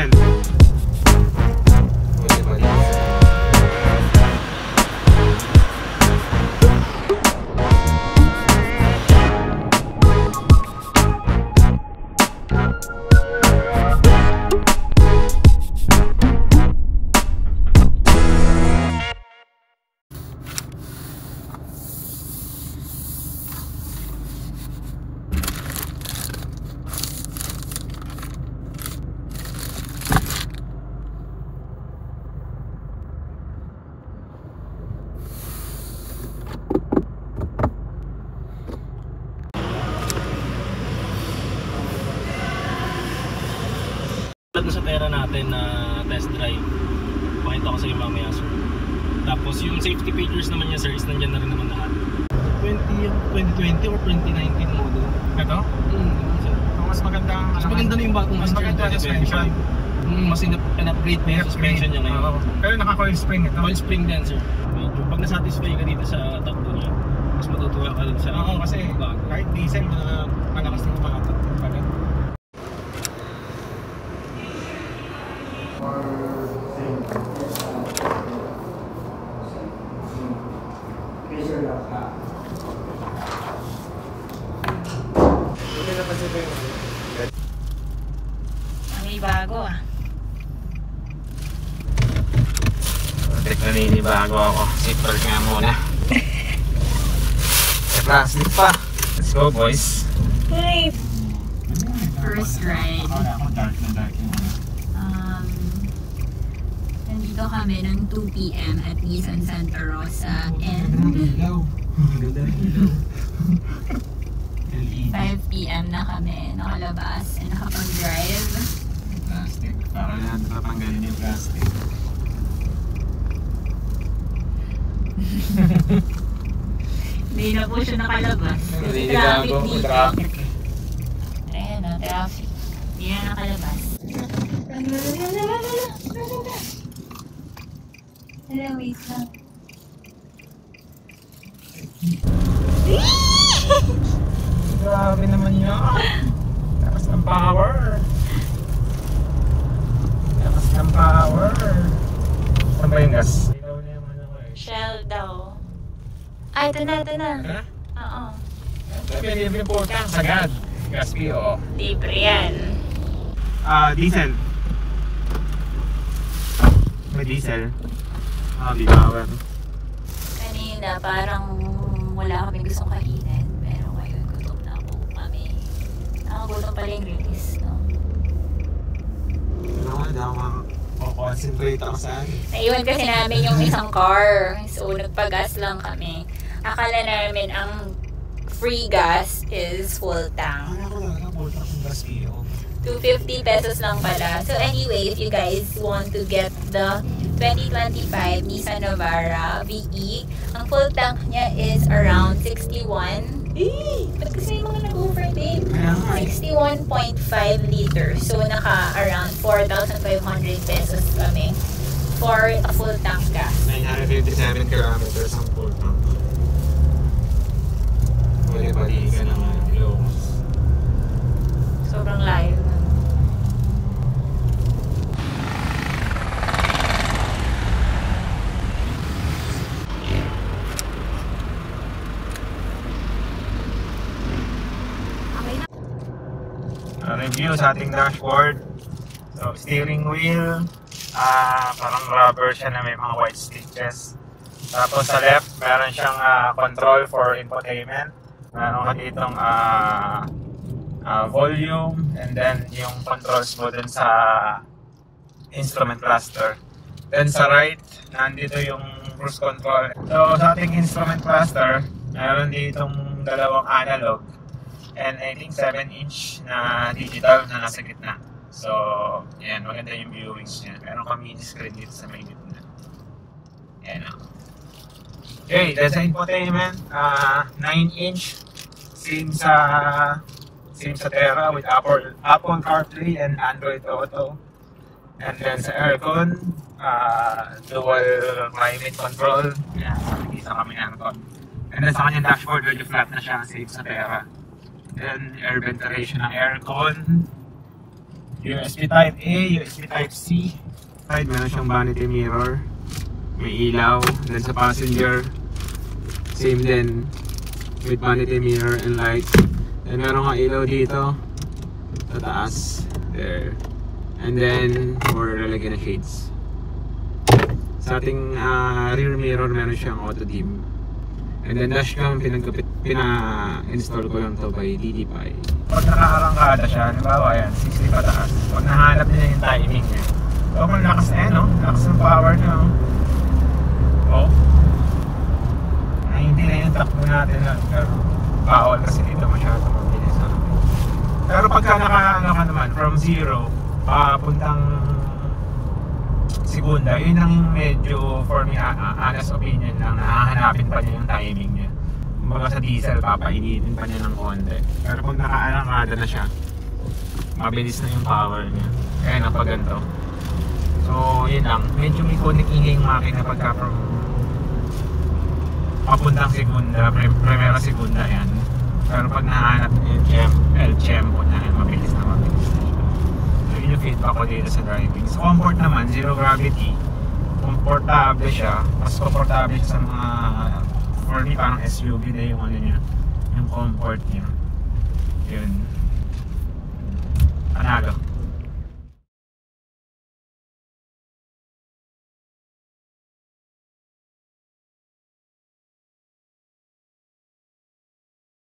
Decent. Sa Terra natin na test drive, pakita ko sa iyo mamaya, sir. Tapos yung safety features naman niya, sir, is nandiyan na rin naman lahat. 2020 or 2019 model. Ito? Sir. Mas maganda ang Mas maganda na yung bagong mas maganda ang suspension. Mas in-upgrade na yung suspension niya ngayon. Pero naka-coil spring ito. Coil spring din, sir. Medyo pag nasatisfy ka dito sa takbo niya, mas matutuwa ka dun sa kasi bago. kahit diesel, malakas ng mga takbo. May bago ah. Naninibago ako. Seatbelt nga muna. Sa plastic pa. Let's go, boys. Hey! First ride. Nandito kami ng 2 PM at Nissan Santa Rosa and 5 PM na kami nakalabas and nakapag-drive. Plastic. Para lahat napanggalin yung plastic. Hindi na po siya nakalabas. Kasi traffic dito. Ayan o, traffic. Hindi na nakalabas. Hello, wait lang. Grabe naman yun. Lakas ng power. Lakas ng power. Saan ba yung gas? Shell daw. Ay, ito na, ito na. Ha? Oo. Sabi yung important, sagad. Gas PO. Libre yan. Diesel. May diesel. Power. Kanina parang wala kami gustong kainin. Pero ngayon gutom na po kami. Nakagutom pala yung release, no? Concentrate ako saan. Naiwan kasi namin yung isang car. So, nagpa-gas lang kami. Akala namin ang free gas is full tank. Ako lang, full tank ng gas PO. 250 pesos lang pala. So anyway, if you guys want to get the 2025 Nissan Navara VE, ang full tank niya is around 61. Ba't kasi may mga nag-over, babe? 61.5 liters. So naka around 4,500 pesos kami for a full tank gas. 957 kilometers ang full tank. Bali-bali ka naman. Sobrang layo. Review sa ating dashboard. So, steering wheel, parang rubber siya na may mga white stitches. Tapos sa left, meron siyang control for infotainment. Meron ka ditong volume, and then yung controls mo dun sa instrument cluster. Then sa right, nandito yung cruise control. So sa ating instrument cluster, meron ditong dalawang analog and I think 7-inch na digital na nasa gitna. So, yan, maganda yung viewings niya. Meron ka mini screen dito sa may gitna. Yan o. Okay, that's the infotainment. 9-inch. Same sa Terra with Apple CarPlay and Android Auto. And then sa aircon, dual climate control. Yan, nakikita kami ng aircon. And then sa kanyang dashboard, medyo flat na siya, same sa Terra. Then air ventilation ng aircon. USB Type A, USB Type C. Side, meron siyang vanity mirror. May ilaw. Then sa passenger, same din. With vanity mirror and lights. Then meron nga ilaw dito. Sa taas. There. And then, for lalagyan na shades. Sa ating rear mirror, meron siyang auto dim. And then dashcam, pina-install ko lang to by DDPi. Pag nakaarangkada siya, halimbawa yan, 60 pataas. Pag nahanap niya yung timing niya. So, kung lakas na yan, no? Lakas ng power niya, no? Oh. Ay, hindi na yung takbo natin lang. Pero, bawal kasi dito masyado mabilis. Pero pagka naka naman, from 0, papuntang segunda, yun ang medyo, for me, honest opinion lang, nahahanapin pa niya yung timing niya. Kumbaga sa diesel, papainitin pa niya ng konti. Pero pag nakaarangkada na siya, mabilis na yung power niya. Kaya napaganto. So, yun lang. Medyo may kunik-ingay yung makina pagka from papuntang segunda, primera segunda yan. Pero pag nahanap yung El Tiempo na yan, mabilis na siya. So, yun yung feedback ko dito sa driving. So, comfort naman, zero gravity. Komportable siya. Mas komportable sa mga, for me, parang SUV na yung ano niya, yung comfort niya.